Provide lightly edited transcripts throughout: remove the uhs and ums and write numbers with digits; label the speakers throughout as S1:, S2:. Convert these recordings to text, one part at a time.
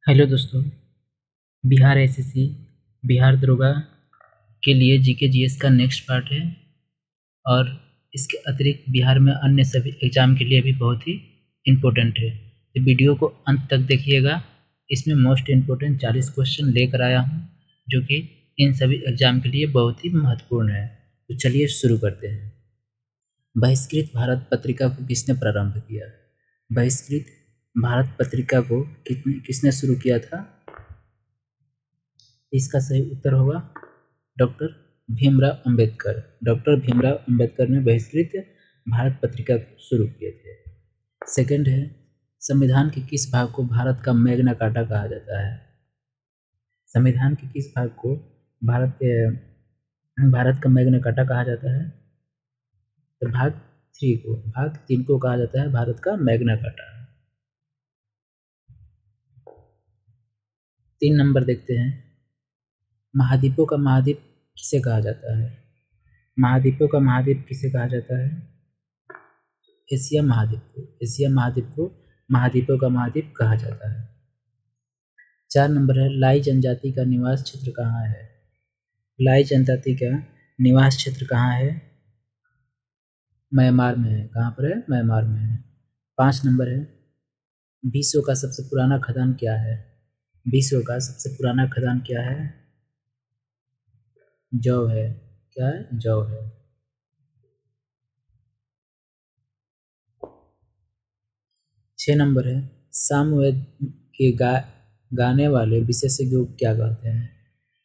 S1: Hello दोस्तों, Bihar SSC, Bihar दरोगा के लिए जीके जीएस का नेक्स्ट पार्ट है और इसके अतिरिक्त बिहार में अन्य सभी एग्ज़ाम के लिए भी बहुत ही इम्पोर्टेंट है। तो वीडियो को अंत तक देखिएगा। इसमें मोस्ट इम्पोर्टेंट 40 क्वेश्चन लेकर आया हूँ जो कि इन सभी एग्ज़ाम के लिए बहुत ही महत्वपूर्ण है। तो चलिए शुरू करते हैं। बहिष्कृत भारत पत्रिका को किसने प्रारंभ किया? बहिष्कृत भारत पत्रिका को किसने शुरू किया था? इसका सही उत्तर होगा डॉक्टर भीमराव अंबेडकर। डॉक्टर भीमराव अंबेडकर ने बहिष्कृत भारत पत्रिका को शुरू किए थे। सेकंड है, संविधान के किस भाग को भारत का मैग्ना कार्टा कहा जाता है? संविधान के किस भाग को भारत का मैग्ना कार्टा कहा जाता है? तो भाग 3 को कहा जाता है भारत का मैग्ना कार्टा। 3 नंबर देखते हैं। महाद्वीपों का महाद्वीप किसे कहा जाता है? महाद्वीपों का महाद्वीप किसे कहा जाता है? एशिया महाद्वीप को। एशिया महाद्वीप को महाद्वीपों का महाद्वीप कहा जाता है। 4 नंबर है, लाई जनजाति का निवास क्षेत्र कहाँ है? लाई जनजाति का निवास क्षेत्र कहाँ है? म्यांमार में है। कहाँ पर है? म्यांमार में है। 5 नंबर है, विश्व का सबसे पुराना खदान क्या है? विश्व का सबसे पुराना खदान क्या है? जौ है। क्या है? जौ है। 6 नंबर है, सामवेद के गाने वाले विशेषज्ञों को क्या कहते हैं?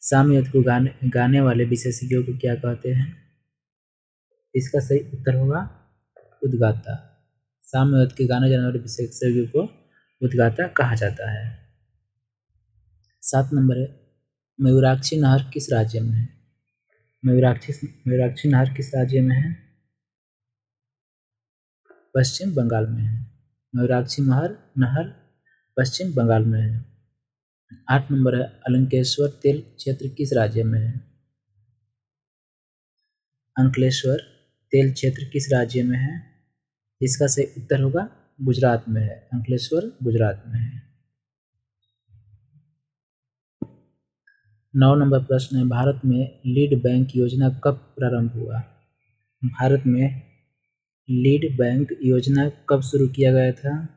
S1: सामवेद को गाने वाले विशेषज्ञों को क्या कहते हैं? इसका सही उत्तर होगा उद्गाता। सामवेद के गाने जाने वाले विशेषज्ञों को उद्गाता कहा जाता है। 7 नंबर है, मयूराक्षी नहर किस राज्य में है? मयूराक्षी नहर किस राज्य में है? पश्चिम बंगाल में है। मयूराक्षी नहर पश्चिम बंगाल में है। 8 नंबर है, अलंकेश्वर तेल क्षेत्र किस राज्य में है? अंकलेश्वर तेल क्षेत्र किस राज्य में है? इसका सही उत्तर होगा गुजरात में है। अंकलेश्वर गुजरात में है। 9 नंबर प्रश्न है, भारत में लीड बैंक योजना कब प्रारंभ हुआ? भारत में लीड बैंक योजना कब शुरू किया गया था?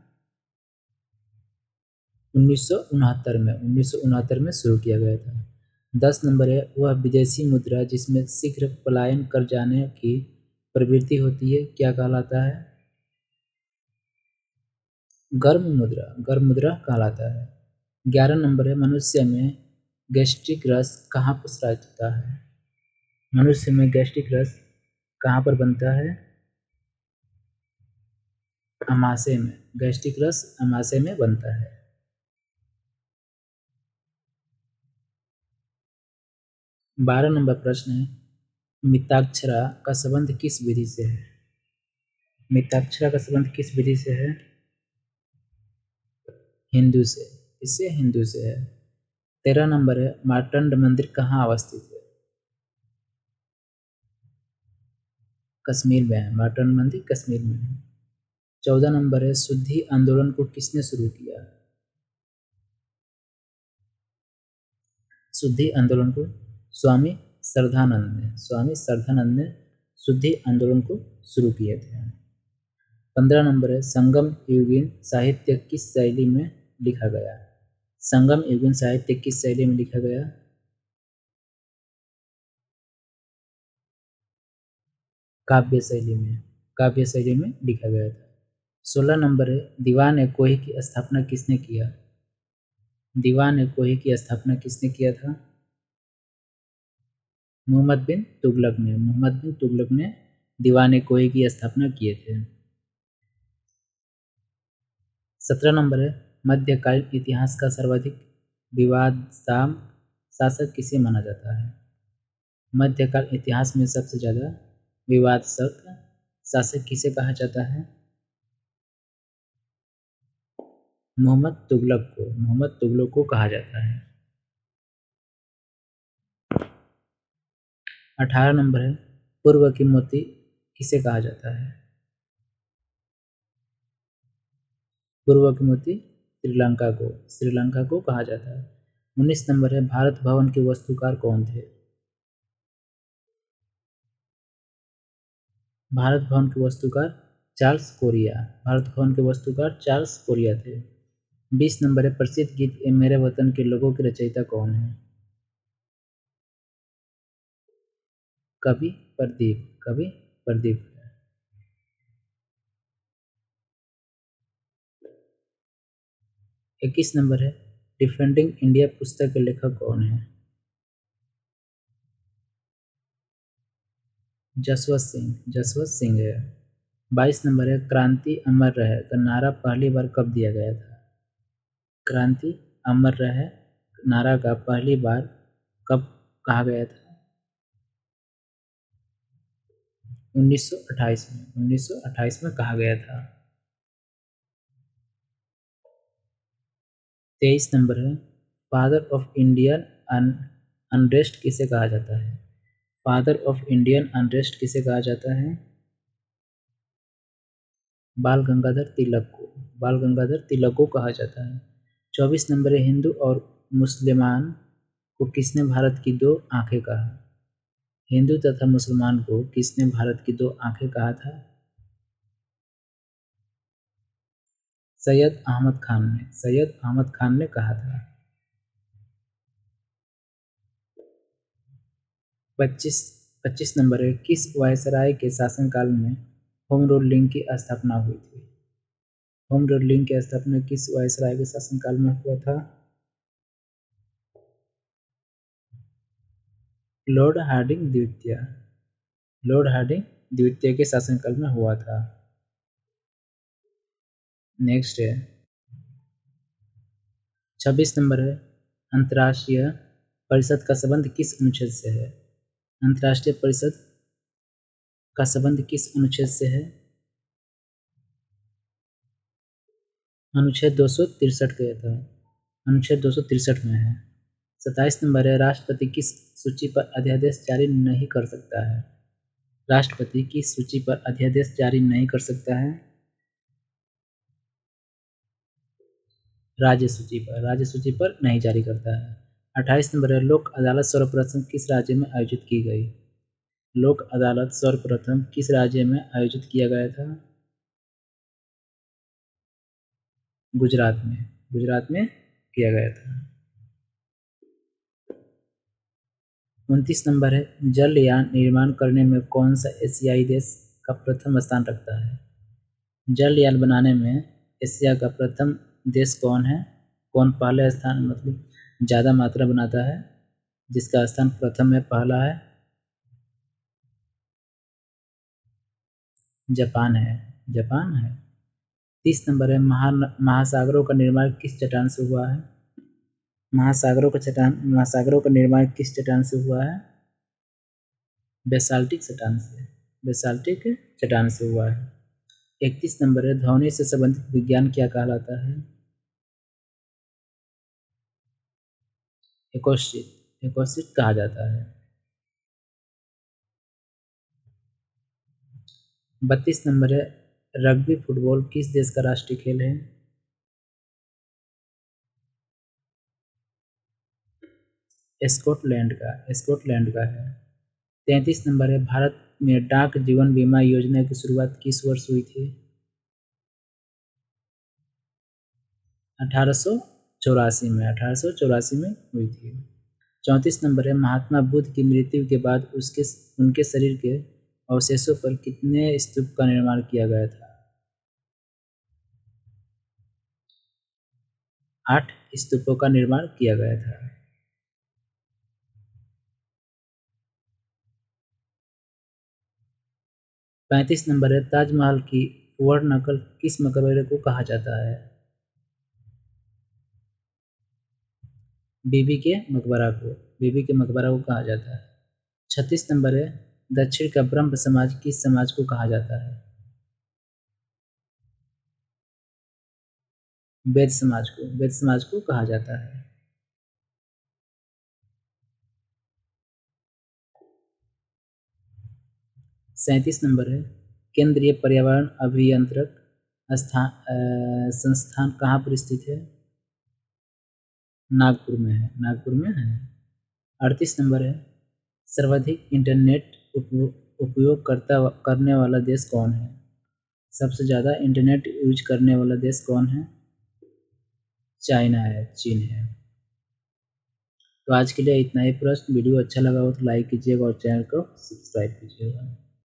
S1: 1969 में शुरू किया गया था। 10 नंबर है, वह विदेशी मुद्रा जिसमें शीघ्र पलायन कर जाने की प्रवृत्ति होती है क्या कहलाता है? गर्म मुद्रा कहलाता है। 11 नंबर है, मनुष्य में गैस्ट्रिक रस कहाँ पसरता है? मनुष्य में गैस्ट्रिक रस कहाँ पर बनता है? अमाशय में। गैस्ट्रिक रस अमाशय में बनता है। 12 नंबर प्रश्न है, मिताक्षरा का संबंध किस विधि से है? मिताक्षरा का संबंध किस विधि से है? हिंदू से। इससे हिंदू से है। 13 नंबर है, मार्तंड मंदिर कहाँ अवस्थित है? कश्मीर में है। मार्तंड मंदिर कश्मीर में है। 14 नंबर है, शुद्धि आंदोलन को किसने शुरू किया? शुद्धि आंदोलन को स्वामी श्रद्धानंद ने शुद्धि आंदोलन को शुरू किए थे। 15 नंबर है, संगम युगीन साहित्य किस शैली में लिखा गया? संगम युगीन साहित्य किस शैली में लिखा गया? काव्य शैली में लिखा गया था। 16 नंबर है, दीवान-ए-कोही की स्थापना किसने किया? दीवान-ए-कोही की स्थापना किसने किया था? मोहम्मद बिन तुगलक ने दीवान-ए-कोही की स्थापना किए थे। 17 नंबर है, मध्यकालीन इतिहास का सर्वाधिक विवादसाम शासक किसे माना जाता है? मध्यकाल इतिहास में सबसे ज़्यादा विवादास्पद शासक किसे कहा जाता है? मोहम्मद तुगलक को कहा जाता है। 18 नंबर है, पूर्व की मोती किसे कहा जाता है? पूर्व की मोती श्रीलंका को कहा जाता है। 19 नंबर है, भारत भवन के वास्तुकार कौन थे? भारत भवन के वास्तुकार चार्ल्स कोरिया। भारत भवन के वास्तुकार चार्ल्स कोरिया थे। 20 नंबर है, प्रसिद्ध गीत ए मेरे वतन के लोगों के रचयिता कौन है? कवि प्रदीप। 21 नंबर है, डिफेंडिंग इंडिया पुस्तक के लेखक कौन है? जसवंत सिंह है। 22 नंबर है, क्रांति अमर रहे का नारा पहली बार कब दिया गया था? क्रांति अमर रहे नारा का पहली बार कब कहा गया था? 1928 में कहा गया था। 23 नंबर है, फादर ऑफ इंडियन अनरेस्ट किसे कहा जाता है? फादर ऑफ इंडियन अनरेस्ट किसे कहा जाता है? बाल गंगाधर तिलक को कहा जाता है। 24 नंबर है, हिंदू और मुसलमान को किसने भारत की दो आंखें कहा? हिंदू तथा मुसलमान को किसने भारत की दो आंखें कहा था? सैयद अहमद खान ने कहा था। 25 नंबर है, किस वायसराय के शासनकाल में होम रूलिंग की स्थापना हुई थी? होम रूलिंग की स्थापना किस वायसराय के शासनकाल में हुआ था? लॉर्ड हार्डिंग द्वितीय के शासनकाल में हुआ था। नेक्स्ट है 26 नंबर है, अंतर्राष्ट्रीय परिषद का संबंध किस अनुच्छेद से है? अंतर्राष्ट्रीय परिषद का संबंध किस अनुच्छेद से है? अनुच्छेद 263 के तहत, अनुच्छेद 263 में है। 27 नंबर है, राष्ट्रपति किस सूची पर अध्यादेश जारी नहीं कर सकता है? राष्ट्रपति किस सूची पर अध्यादेश जारी नहीं कर सकता है? राज्य सूची पर नहीं जारी करता है। 28 नंबर है, लोक अदालत सर्वप्रथम किस राज्य में आयोजित की गई? लोक अदालत सर्वप्रथम किस राज्य में आयोजित किया गया था? गुजरात में किया गया था। 29 नंबर है, जलयान निर्माण करने में कौन सा एशियाई देश का प्रथम स्थान रखता है? जलयान बनाने में एशिया का प्रथम देश कौन है? कौन पहले स्थान मतलब ज़्यादा मात्रा बनाता है, जिसका स्थान प्रथम में पहला है? जापान है। 30 नंबर है, महासागरों का निर्माण किस चट्टान से हुआ है? महासागरों का निर्माण किस चट्टान से हुआ है? बेसाल्टिक चट्टान से हुआ है। 31 नंबर है, ध्वनि से संबंधित विज्ञान क्या कहलाता है? एकोस्टिक कहा जाता है। 32 नंबर है, रग्बी फुटबॉल किस देश का राष्ट्रीय खेल है? स्कॉटलैंड का है। 33 नंबर है, भारत में डाक जीवन बीमा योजना की शुरुआत किस वर्ष हुई थी? 1884 में हुई थी। 34 नंबर है, महात्मा बुद्ध की मृत्यु के बाद उनके शरीर के अवशेषों पर कितने स्तूप का निर्माण किया गया था? 8 स्तूपों का निर्माण किया गया था। 35 नंबर है, ताजमहल की वर्ण नकल किस मकबरे को कहा जाता है? बीबी के मकबरा को कहा जाता है। 36 नंबर है, दक्षिण का ब्रह्म समाज किस समाज को कहा जाता है? वेद समाज को कहा जाता है। 37 नंबर है, केंद्रीय पर्यावरण अभियंत्रक संस्थान कहाँ पर स्थित है? नागपुर में है। नागपुर में है। 38 नंबर है, सर्वाधिक इंटरनेट उपयोग करने वाला देश कौन है? सबसे ज़्यादा इंटरनेट यूज करने वाला देश कौन है? चाइना है, चीन है। तो आज के लिए इतना ही प्रश्न। वीडियो अच्छा लगा हो तो लाइक कीजिएगा और चैनल को सब्सक्राइब कीजिएगा।